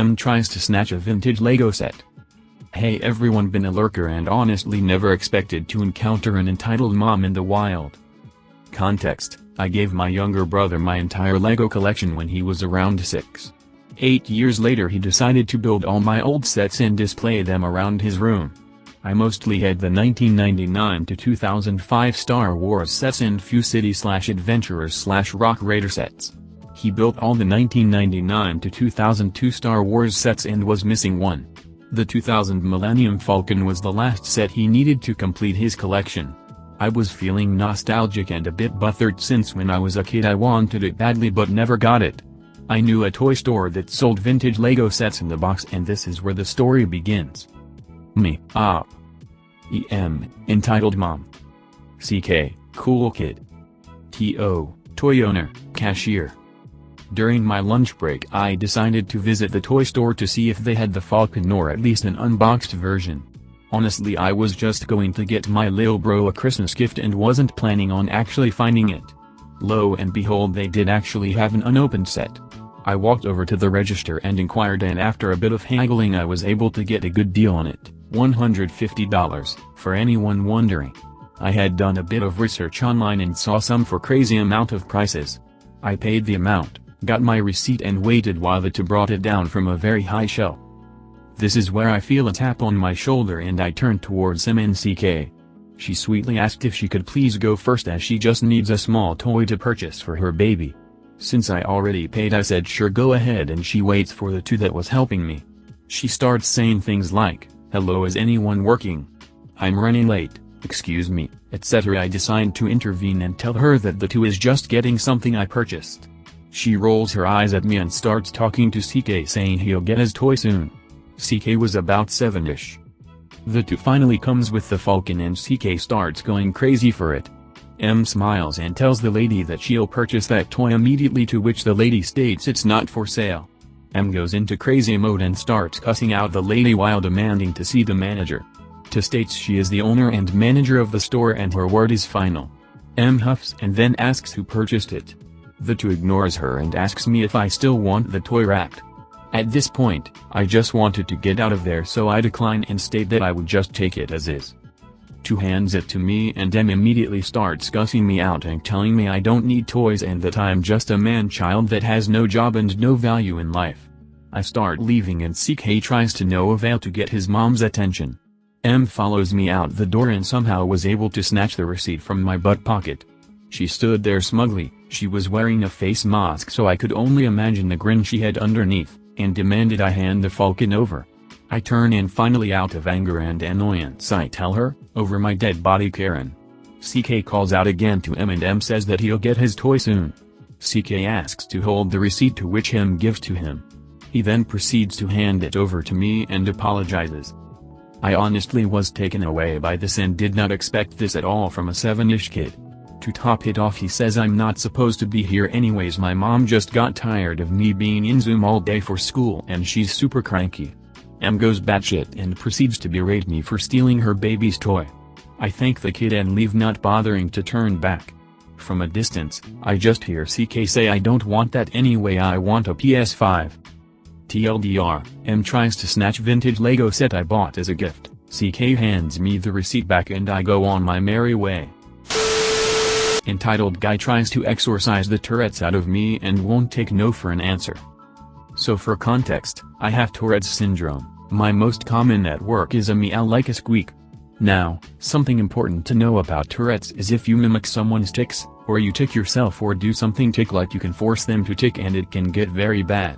M tries to snatch a vintage Lego set. Hey everyone, been a lurker and honestly never expected to encounter an entitled mom in the wild. Context: I gave my younger brother my entire Lego collection when he was around 6. 8 years later he decided to build all my old sets and display them around his room. I mostly had the 1999 to 2005 Star Wars sets and few City/Adventurers/Rock Raider sets. He built all the 1999 to 2002 Star Wars sets and was missing one. The 2000 Millennium Falcon was the last set he needed to complete his collection. I was feeling nostalgic and a bit bothered since when I was a kid I wanted it badly but never got it. I knew a toy store that sold vintage Lego sets in the box, and this is where the story begins. Me, E.M., entitled mom. C.K., cool kid. T.O., toy owner, cashier. During my lunch break I decided to visit the toy store to see if they had the Falcon or at least an unboxed version. Honestly, I was just going to get my lil bro a Christmas gift and wasn't planning on actually finding it. Lo and behold, they did actually have an unopened set. I walked over to the register and inquired, and after a bit of haggling I was able to get a good deal on it, $150, for anyone wondering. I had done a bit of research online and saw some for crazy amount of prices. I paid the amount, got my receipt and waited while the two brought it down from a very high shelf. This is where I feel a tap on my shoulder and I turned towards MNCK. She sweetly asked if she could please go first as she just needs a small toy to purchase for her baby. Since I already paid I said sure, go ahead, and she waits for the two that was helping me. She starts saying things like, hello, is anyone working? I'm running late, excuse me, etc. I decide to intervene and tell her that the two is just getting something I purchased. She rolls her eyes at me and starts talking to CK saying he'll get his toy soon. CK was about 7ish. The two finally comes with the Falcon and CK starts going crazy for it. M smiles and tells the lady that she'll purchase that toy immediately, to which the lady states it's not for sale. M goes into crazy mode and starts cussing out the lady while demanding to see the manager. T states she is the owner and manager of the store and her word is final. M huffs and then asks who purchased it. The two ignores her and asks me if I still want the toy wrapped. At this point, I just wanted to get out of there, so I decline and state that I would just take it as is. Two hands it to me and M immediately starts cussing me out and telling me I don't need toys and that I'm just a man-child that has no job and no value in life. I start leaving and CK tries to no avail to get his mom's attention. M follows me out the door and somehow was able to snatch the receipt from my butt pocket. She stood there smugly, she was wearing a face mask so I could only imagine the grin she had underneath, and demanded I hand the Falcon over. I turn and finally, out of anger and annoyance, I tell her, over my dead body Karen. CK calls out again to M and M says that he'll get his toy soon. CK asks to hold the receipt, to which M gives to him. He then proceeds to hand it over to me and apologizes. I honestly was taken away by this and did not expect this at all from a 7ish kid. To top it off, he says I'm not supposed to be here anyways, my mom just got tired of me being in Zoom all day for school and she's super cranky. M goes batshit and proceeds to berate me for stealing her baby's toy. I thank the kid and leave, not bothering to turn back. From a distance, I just hear CK say I don't want that anyway, I want a PS5. TLDR, M tries to snatch vintage Lego set I bought as a gift. CK hands me the receipt back and I go on my merry way. Entitled guy tries to exorcise the Tourettes out of me and won't take no for an answer. So for context, I have Tourette's syndrome. My most common at work is a meow like a squeak. Now, something important to know about Tourette's is if you mimic someone's tics, or you tick yourself or do something tick-like, you can force them to tick and it can get very bad.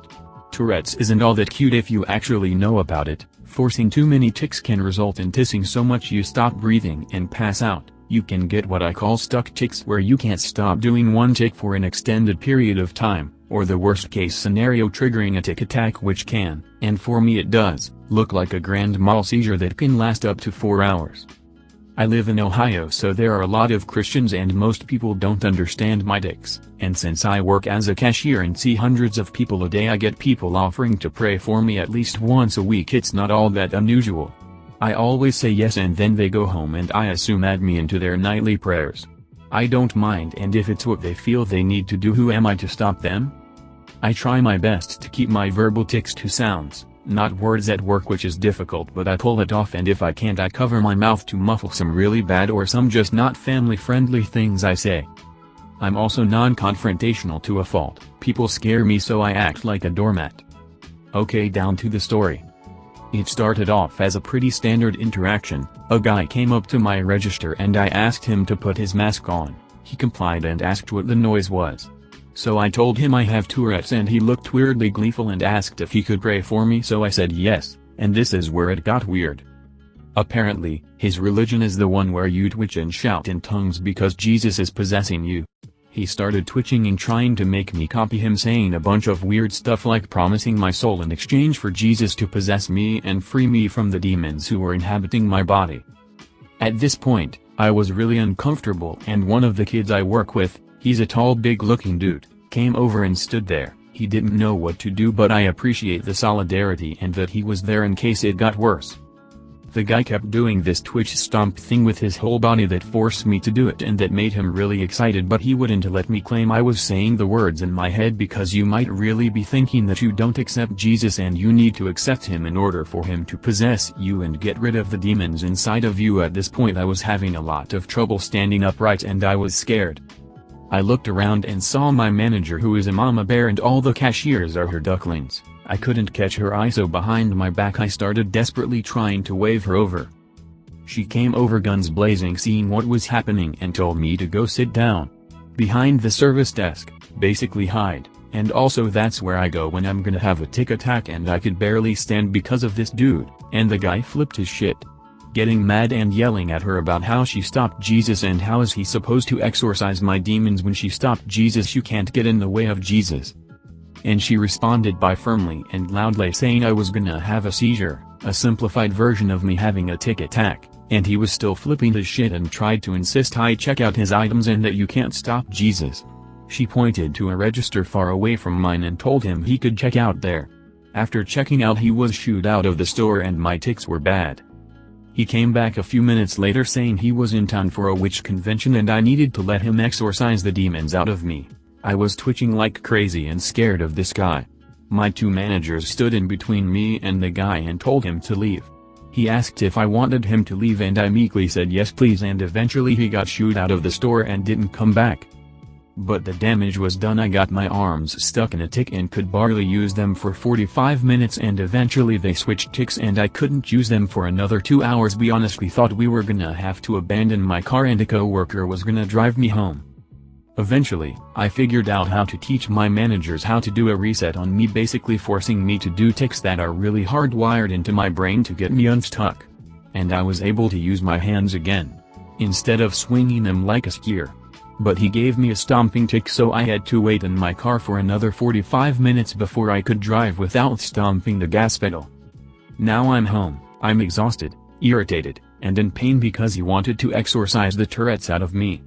Tourette's isn't all that cute if you actually know about it. Forcing too many tics can result in tissing so much you stop breathing and pass out. You can get what I call stuck tics, where you can't stop doing one tick for an extended period of time, or the worst case scenario triggering a tic attack, which can, and for me it does, look like a grand mal seizure that can last up to 4 hours. I live in Ohio, so there are a lot of Christians and most people don't understand my tics, and since I work as a cashier and see hundreds of people a day, I get people offering to pray for me at least once a week. It's not all that unusual. I always say yes and then they go home and I assume add me into their nightly prayers. I don't mind, and if it's what they feel they need to do, who am I to stop them? I try my best to keep my verbal tics to sounds, not words at work, which is difficult, but I pull it off, and if I can't I cover my mouth to muffle some really bad or some just not family-friendly things I say. I'm also non-confrontational to a fault. People scare me, so I act like a doormat. Okay, down to the story. It started off as a pretty standard interaction. A guy came up to my register and I asked him to put his mask on. He complied and asked what the noise was. So I told him I have Tourettes, and he looked weirdly gleeful and asked if he could pray for me, so I said yes, and this is where it got weird. Apparently, his religion is the one where you twitch and shout in tongues because Jesus is possessing you. He started twitching and trying to make me copy him, saying a bunch of weird stuff like promising my soul in exchange for Jesus to possess me and free me from the demons who were inhabiting my body. At this point, I was really uncomfortable, and one of the kids I work with, he's a tall big-looking dude, came over and stood there. He didn't know what to do, but I appreciate the solidarity and that he was there in case it got worse. The guy kept doing this twitch stomp thing with his whole body that forced me to do it, and that made him really excited, but he wouldn't let me claim I was saying the words in my head, because you might really be thinking that you don't accept Jesus and you need to accept him in order for him to possess you and get rid of the demons inside of you. At this point I was having a lot of trouble standing upright and I was scared. I looked around and saw my manager, who is a mama bear, and all the cashiers are her ducklings. I couldn't catch her eye, so behind my back I started desperately trying to wave her over. She came over guns blazing, seeing what was happening, and told me to go sit down behind the service desk, basically hide, and also that's where I go when I'm gonna have a tic attack, and I could barely stand because of this dude, and the guy flipped his shit, getting mad and yelling at her about how she stopped Jesus and how is he supposed to exorcise my demons when she stopped Jesus. You can't get in the way of Jesus. And she responded by firmly and loudly saying I was gonna have a seizure, a simplified version of me having a tic attack, and he was still flipping his shit and tried to insist I check out his items and that you can't stop Jesus. She pointed to a register far away from mine and told him he could check out there. After checking out he was shooed out of the store and my tics were bad. He came back a few minutes later saying he was in town for a witch convention and I needed to let him exorcise the demons out of me. I was twitching like crazy and scared of this guy. My two managers stood in between me and the guy and told him to leave. He asked if I wanted him to leave and I meekly said yes please, and eventually he got shooed out of the store and didn't come back. But the damage was done. I got my arms stuck in a tic and could barely use them for 45 minutes, and eventually they switched tics and I couldn't use them for another 2 hours. We honestly thought we were gonna have to abandon my car and a co-worker was gonna drive me home. Eventually, I figured out how to teach my managers how to do a reset on me, basically forcing me to do tics that are really hardwired into my brain to get me unstuck. And I was able to use my hands again, instead of swinging them like a skier. But he gave me a stomping tic, so I had to wait in my car for another 45 minutes before I could drive without stomping the gas pedal. Now I'm home, I'm exhausted, irritated, and in pain because he wanted to exorcise the Tourettes out of me.